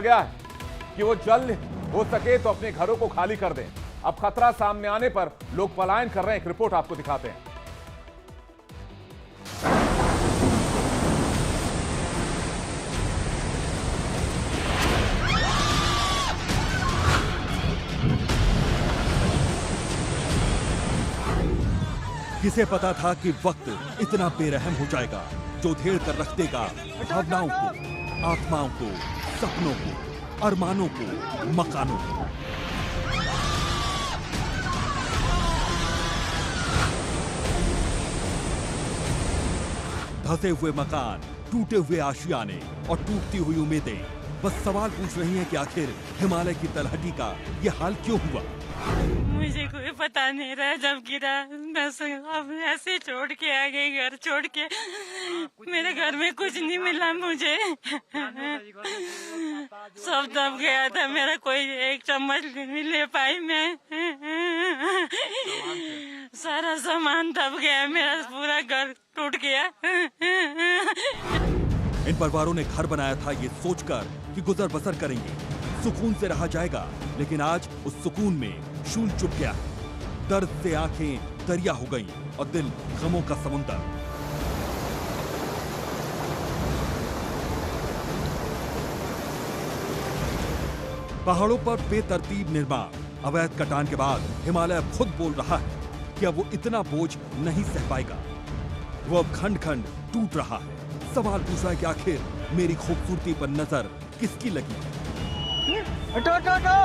गया है कि वो जल्द हो सके तो अपने घरों को खाली कर दें। अब खतरा सामने आने पर लोग पलायन कर रहे हैं। एक रिपोर्ट आपको दिखाते हैं। किसे पता था कि वक्त इतना बेरहम हो जाएगा जो धेड़ कर रख देगा भावनाओं को, आत्माओं को, सपनों को, अरमानों को, मकानों को। धंसे हुए मकान, टूटे हुए आशियाने और टूटती हुई उम्मीदें बस सवाल पूछ रही हैं कि आखिर हिमालय की तलहटी का ये हाल क्यों हुआ। मुझे कोई पता नहीं रहा जब गिरा। मैं अब ऐसे छोड़ के आ गई, घर छोड़ के। मेरे घर में कुछ नहीं मिला मुझे। सब दब गया था मेरा, कोई एक चम्मच नहीं ले पाई मैं। सारा सामान दब गया, मेरा पूरा घर टूट गया। इन परिवारों ने घर बनाया था ये सोचकर कि गुजर बसर करेंगे, सुकून से रहा जाएगा, लेकिन आज उस सुकून में शूल चुप गया है। दर्द से आंखें दरिया हो गईं और दिल गमों का समुंदर। पहाड़ों पर बेतरतीब निर्माण, अवैध कटान के बाद हिमालय खुद बोल रहा है कि अब वो इतना बोझ नहीं सह पाएगा। वो अब खंड खंड टूट रहा है। सवाल पूछ रहा है कि आखिर मेरी खूबसूरती पर नजर किसकी लगी है। हटो हटो हटो।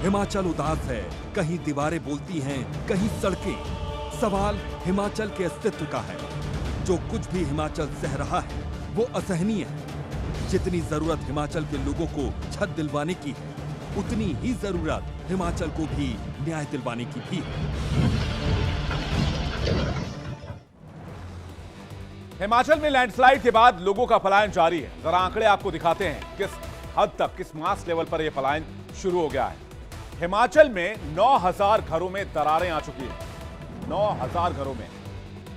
हिमाचल उदास है, कहीं दीवारें बोलती हैं, कहीं सड़कें। सवाल हिमाचल के अस्तित्व का है। जो कुछ भी हिमाचल सह रहा है वो असहनीय है। जितनी जरूरत हिमाचल के लोगों को छत दिलवाने की है, उतनी ही जरूरत हिमाचल को भी न्याय दिलवाने की भी है। हिमाचल में लैंडस्लाइड के बाद लोगों का पलायन जारी है। जरा आंकड़े आपको दिखाते हैं किस हद तक, किस मास लेवल पर यह पलायन शुरू हो गया है। हिमाचल में 9000 घरों में दरारें आ चुकी हैं। 9000 घरों में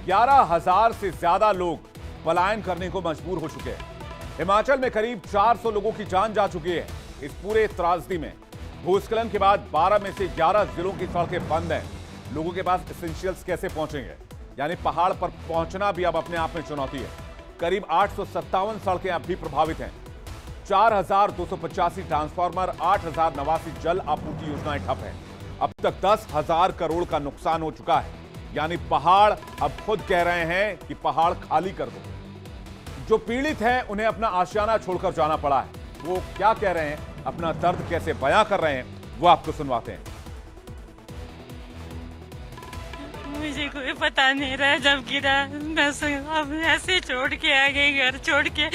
11,000 से ज्यादा लोग पलायन करने को मजबूर हो चुके हैं। हिमाचल में करीब 400 लोगों की जान जा चुकी है। इस पूरे त्रासदी में भूस्खलन के बाद 12 में से 11 जिलों की सड़कें बंद हैं। लोगों के पास एसेंशियल्स कैसे पहुंचेंगे, यानी पहाड़ पर पहुंचना भी अब अपने आप में चुनौती है। करीब 857 सड़कें अब भी प्रभावित हैं। 4,285 ट्रांसफार्मर, 8,089 जल आपूर्ति योजनाएं ठप हैं। अब तक 10,000 करोड़ का नुकसान हो चुका है। यानी पहाड़ अब खुद कह रहे हैं कि पहाड़ खाली कर दो। जो पीड़ित हैं उन्हें अपना आशियाना छोड़कर जाना पड़ा है। वो क्या कह रहे हैं, अपना दर्द कैसे बयां कर रहे हैं, वो आपको सुनवाते हैं। मुझे कोई पता नहीं रहा जब गिरा। मैं अब ऐसे छोड़ के आ गई, घर छोड़ के।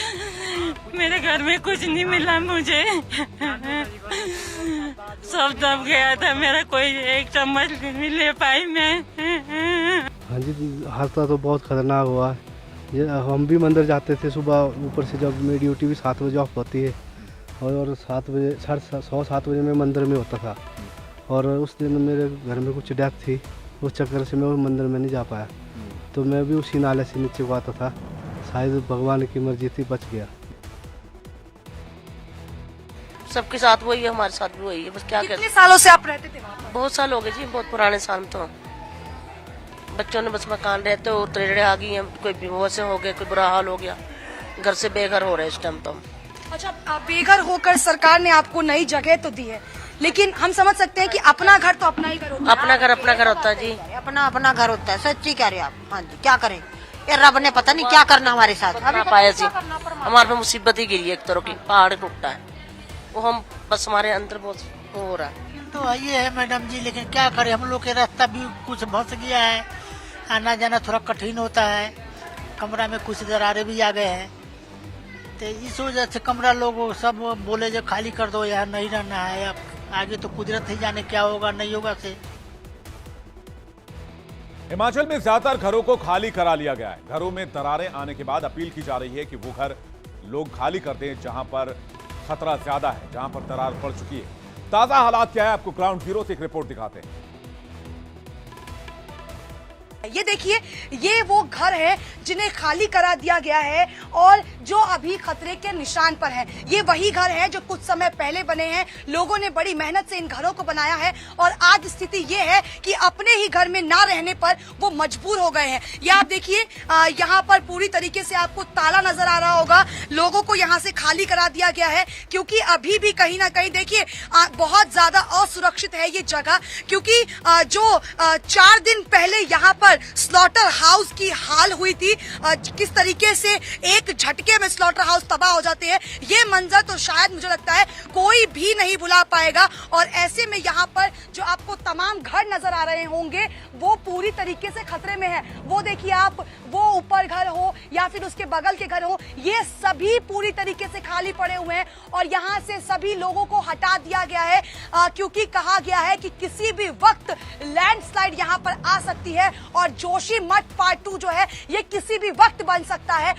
मेरे घर में कुछ नहीं मिला मुझे। सब दब गया था मेरा, कोई एक चम्मच नहीं ले पाई मैं। हाँ जी, हादसा तो बहुत खतरनाक हुआ है। हम भी मंदिर जाते थे सुबह, ऊपर से जब मेरी ड्यूटी भी 7 बजे ऑफ होती है और 7 बजे 7:30 बजे मैं मंदिर में होता था। और उस दिन मेरे घर में कुछ डेथ थी, उस चक्कर से मैं मंदिर में नहीं जा पाया। तो मैं भी उसी नाले से नीचे को आता था। शायद भगवान की मर्जी थी, बच गया। सबके साथ वही है, हमारे साथ भी वही है। बस क्या करते। कितने सालों से आप रहते थे वहाँ पर? बहुत साल हो गए जी, बहुत पुराने साल में। तो बच्चों ने बस मकान रहते हो, त्रेड़े आ गई हैं, कोई बेहोश से हो गए, कोई बुरा हाल हो गया, घर से बेघर हो रहे इस टाइम। तो अच्छा, आप बेघर होकर सरकार ने आपको नई जगह तो दी है, लेकिन हम समझ सकते हैं कि अपना घर तो अपना ही घर होता है। अपना घर होता है जी, अपना घर होता है। सच्ची कह रहे आप। हाँ जी, क्या करें, ये रब ने पता नहीं क्या करना हमारे साथ। पाया जी, हमारे पे मुसीबत ही गिरी है एक तरह की। पहाड़ टूटा है, वो हम बस हमारे अंदर बहुत हो रहा है। तो ये है मैडम जी, लेकिन क्या करें, हम लोग के रास्ता भी कुछ फंस गया है, आना जाना थोड़ा कठिन होता है। कमरा में कुछ दरारें भी आ गए हैं, तो इस वजह से कमरा लोग सब बोले जो खाली कर दो, यहाँ नहीं रहना है। अब आगे तो कुदरत ही जाने क्या होगा नहीं होगा से। हिमाचल में ज्यादातर घरों को खाली करा लिया गया है। घरों में दरारें आने के बाद अपील की जा रही है कि वो घर लोग खाली कर दें जहां पर खतरा ज्यादा है, जहां पर दरार पड़ चुकी है। ताजा हालात क्या है, आपको ग्राउंड जीरो से एक रिपोर्ट दिखाते हैं। ये देखिए, ये वो घर है जिन्हें खाली करा दिया गया है और जो अभी खतरे के निशान पर है। ये वही घर है जो कुछ समय पहले बने हैं। लोगों ने बड़ी मेहनत से इन घरों को बनाया है और आज स्थिति ये है कि अपने ही घर में ना रहने पर वो मजबूर हो गए हैं। ये आप देखिए, यहाँ पर पूरी तरीके से आपको ताला नजर आ रहा होगा। लोगों को यहाँ से खाली करा दिया गया है क्योंकि अभी भी कहीं ना कहीं देखिए बहुत ज्यादा असुरक्षित है ये जगह, क्योंकि जो 4 दिन पहले यहाँ पर स्लॉटर हाउस की हाल हुई थी, किस तरीके से एक झटके में स्लॉटर हाउस तबाह हो जाते हैं, ये मंजर तो शायद मुझे लगता है कोई भी नहीं भुला पाएगा। और ऐसे में यहाँ पर जो आपको तमाम घर नजर आ रहे होंगे वो पूरी तरीके से खतरे में है। वो देखिए आप, वो ऊपर घर हो या फिर उसके बगल के घर हो, ये सभी पूरी तरीके से खाली पड़े हुए हैं और यहाँ से सभी लोगों को हटा दिया गया है क्योंकि कहा गया है कि किसी भी वक्त लैंडस्लाइड यहाँ पर आ सकती है और जोशीमठ पार्ट 2 जो है ये किसी भी वक्त बन सकता है।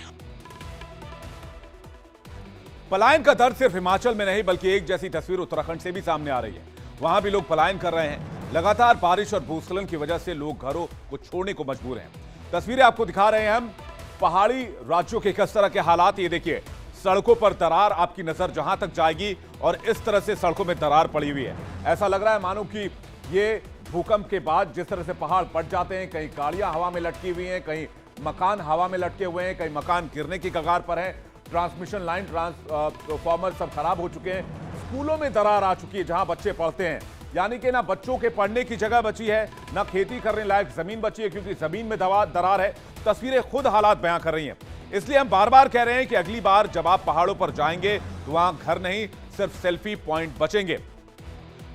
पलायन का दर्द सिर्फ हिमाचल में नहीं बल्कि एक जैसी तस्वीर उत्तराखंड से भी सामने आ रही है। वहां भी लोग पलायन कर रहे हैं। लगातार बारिश और भूस्खलन की वजह से लोग घरों को छोड़ने को मजबूर हैं। तस्वीरें आपको दिखा रहे हैं हम पहाड़ी राज्यों के किस तरह के हालात। ये देखिए, सड़कों पर दरार, आपकी नजर जहां तक जाएगी और इस तरह से सड़कों में दरार पड़ी हुई है। ऐसा लग रहा है मानो कि ये भूकंप के बाद जिस तरह से पहाड़ फट जाते हैं, कहीं गाड़ियां हवा में लटकी हुई हैं, कहीं मकान हवा में लटके हुए हैं, कहीं मकान गिरने की कगार पर है, ट्रांसमिशन लाइन, ट्रांसफॉर्मर सब खराब हो चुके हैं, स्कूलों में दरार आ चुकी है जहां बच्चे पढ़ते हैं। यानी कि ना बच्चों के पढ़ने की जगह बची है, ना खेती करने लायक जमीन बची है क्योंकि जमीन में दरार है। तस्वीरें खुद हालात बयां कर रही हैं। इसलिए हम बार बार कह रहे हैं कि अगली बार जब आप पहाड़ों पर जाएंगे तो वहां घर नहीं, सिर्फ सेल्फी पॉइंट बचेंगे।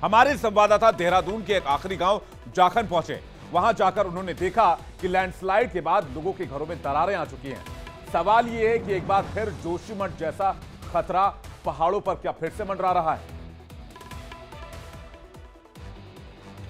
हमारे संवाददाता देहरादून के एक आखिरी गांव जाखन पहुंचे। वहां जाकर उन्होंने देखा कि लैंडस्लाइड के बाद लोगों के घरों में दरारें आ चुकी हैं। सवाल यह है कि एक बार फिर जोशीमठ जैसा खतरा पहाड़ों पर क्या फिर से मंडरा रहा है?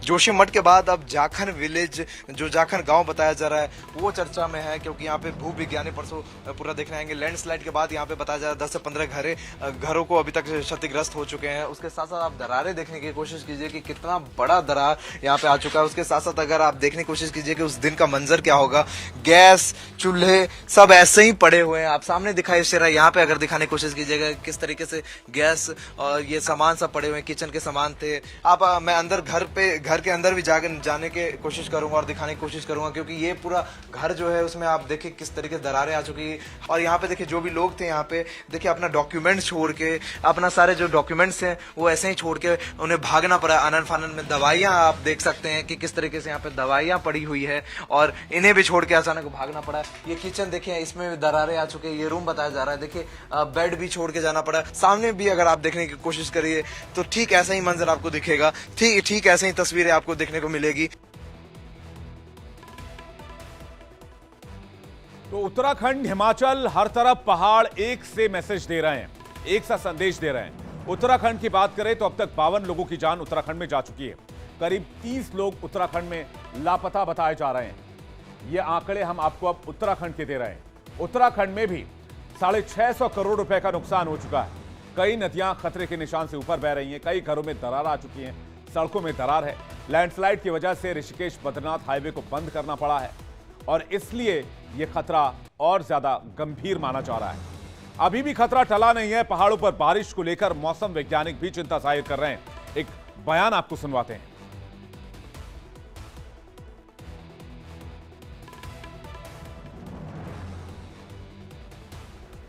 जोशीमठ के बाद अब जाखन विलेज, जो जाखन गांव बताया जा रहा है, वो चर्चा में है क्योंकि यहाँ पे भू विज्ञानी परसों पूरा देखने आएंगे। लैंडस्लाइड के बाद यहाँ पे बताया जा रहा है 10 से 15 घरों को अभी तक क्षतिग्रस्त हो चुके हैं। उसके साथ साथ आप दरारें देखने की कोशिश कीजिए कि कितना बड़ा दरार यहाँ पे आ चुका है। उसके साथ साथ अगर आप देखने की कोशिश कीजिए कि उस दिन का मंजर क्या होगा, गैस चूल्हे सब ऐसे ही पड़े हुए हैं। आप सामने दिखाई इस तरह यहाँ पे अगर दिखाने की कोशिश कीजिएगा किस तरीके से गैस और ये सामान सब पड़े हुए हैं, किचन के सामान थे। आप मैं अंदर घर के अंदर भी जाने के कोशिश करूंगा और दिखाने की कोशिश करूंगा क्योंकि ये पूरा घर जो है उसमें आप देखिए किस तरीके से दरारें आ चुकी है। और यहाँ पे देखिए जो भी लोग थे यहाँ पे देखिए अपना डॉक्यूमेंट छोड़ के, अपना सारे जो डॉक्यूमेंट्स हैं वो ऐसे ही छोड़ के उन्हें भागना पड़ा। आनन फानन में दवाइयां आप देख सकते हैं कि किस तरीके से यहाँ पे दवाइयां पड़ी हुई है और इन्हें भी छोड़ के अचानक भागना पड़ा। ये किचन देखिए, इसमें भी दरारें आ चुके हैं। ये रूम बताया जा रहा है, देखिए बेड भी छोड़ के जाना पड़ा। सामने भी अगर आप देखने की कोशिश करिए तो ठीक ऐसा ही मंजर आपको दिखेगा, ठीक ऐसे ही तस्वीरें आपको देखने को मिलेगी। तो उत्तराखंड, हिमाचल, हर तरफ पहाड़ एक से मैसेज दे रहे हैं, एक सा संदेश दे रहे हैं। उत्तराखंड की बात करें तो अब तक 52 लोगों की जान उत्तराखंड में जा चुकी है। करीब 30 लोग उत्तराखंड में लापता बताए जा रहे हैं। ये आंकड़े हम आपको अब उत्तराखंड के दे रहे हैं। उत्तराखंड में भी 650 करोड़ रुपए का नुकसान हो चुका है। कई नदियां खतरे के निशान से ऊपर बह रही हैं, कई घरों में दरार आ चुकी हैं, सड़कों में दरार है। लैंडस्लाइड की वजह से ऋषिकेश बद्रीनाथ हाईवे को बंद करना पड़ा है और इसलिए यह खतरा और ज्यादा गंभीर माना जा रहा है। अभी भी खतरा टला नहीं है। पहाड़ों पर बारिश को लेकर मौसम वैज्ञानिक भी चिंता जाहिर कर रहे हैं। एक बयान आपको सुनवाते हैं।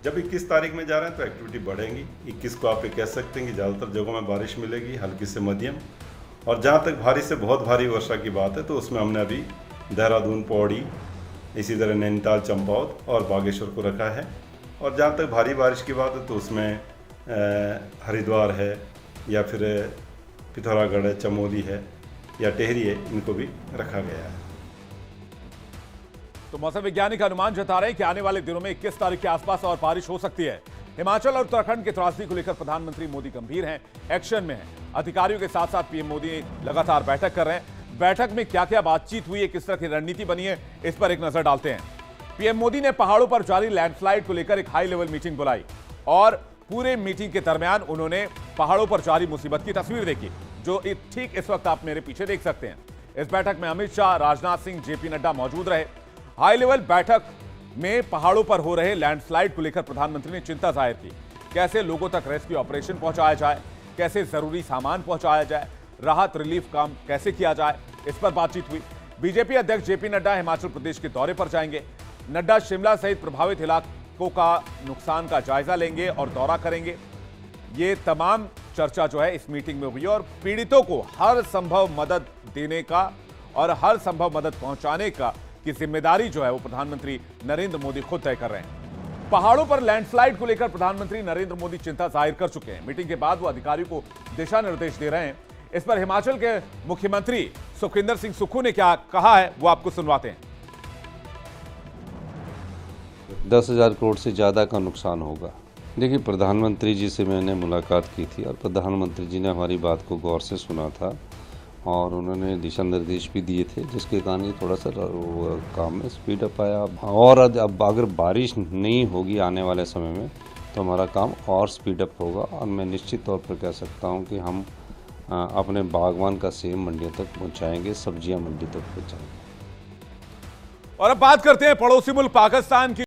जब 21 तारीख में जा रहे हैं तो एक्टिविटी बढ़ेंगी। 21 को आप ये कह सकते हैं कि ज़्यादातर जगहों में बारिश मिलेगी, हल्की से मध्यम। और जहाँ तक भारी से बहुत भारी वर्षा की बात है तो उसमें हमने अभी देहरादून, पौड़ी, इसी तरह नैनीताल, चंपावत और बागेश्वर को रखा है। और जहाँ तक भारी बारिश की बात है तो उसमें हरिद्वार है या फिर पिथौरागढ़ है, चमोली है या टेहरी है, इनको भी रखा गया है। तो मौसम वैज्ञानिक अनुमान जता रहे हैं कि आने वाले दिनों में 21 तारीख के आसपास और बारिश हो सकती है। हिमाचल और उत्तराखंड के त्रासदी को लेकर प्रधानमंत्री मोदी गंभीर हैं, एक्शन में हैं। अधिकारियों के साथ साथ पीएम मोदी लगातार बैठक कर रहे हैं। बैठक में क्या क्या बातचीत हुई है, किस तरह की रणनीति बनी है, इस पर एक नजर डालते हैं। पीएम मोदी ने पहाड़ों पर जारी लैंडस्लाइड को लेकर एक हाई लेवल मीटिंग बुलाई और पूरे मीटिंग के दरमियान उन्होंने पहाड़ों पर जारी मुसीबत की तस्वीर देखी, जो ठीक इस वक्त आप मेरे पीछे देख सकते हैं। इस बैठक में अमित शाह, राजनाथ सिंह, जेपी नड्डा मौजूद रहे। हाई लेवल बैठक में पहाड़ों पर हो रहे लैंडस्लाइड को लेकर प्रधानमंत्री ने चिंता जाहिर की। कैसे लोगों तक रेस्क्यू ऑपरेशन पहुंचाया जाए, कैसे जरूरी सामान पहुंचाया जाए, राहत रिलीफ काम कैसे किया जाए, इस पर बातचीत हुई। बीजेपी अध्यक्ष जेपी नड्डा हिमाचल प्रदेश के दौरे पर जाएंगे। नड्डा शिमला सहित प्रभावित इलाकों का नुकसान का जायजा लेंगे और दौरा करेंगे। ये तमाम चर्चा जो है इस मीटिंग में हुई और पीड़ितों को हर संभव मदद देने का और हर संभव मदद पहुंचाने का की जिम्मेदारी जो है वो प्रधानमंत्री नरेंद्र मोदी खुद तय कर रहे हैं। पहाड़ों पर लैंडस्लाइड को लेकर प्रधानमंत्री नरेंद्र मोदी चिंता जाहिर कर चुके हैं। मीटिंग के बाद वो अधिकारियों को दिशा निर्देश दे रहे हैं। इस पर हिमाचल के मुख्यमंत्री सुखविंदर सिंह सुक्खू ने क्या कहा है वो आपको सुनवाते हैं। 10,000 करोड़ से ज़्यादा का नुकसान होगा। देखिए, प्रधानमंत्री जी से मैंने मुलाकात की थी और प्रधानमंत्री जी ने हमारी बात को गौर से सुना था और उन्होंने दिशा निर्देश भी दिए थे, जिसके कारण ये थोड़ा सा काम में स्पीड अप आया। और अब अगर बारिश नहीं होगी आने वाले समय में तो हमारा काम और स्पीड अप होगा और मैं निश्चित तौर पर कह सकता हूँ कि हम अपने बागवान का सेब मंडियों तक पहुँचाएँगे, सब्जियाँ मंडी तक पहुँचाएँगे। और अब बात करते हैं पड़ोसी मुल्क पाकिस्तान की।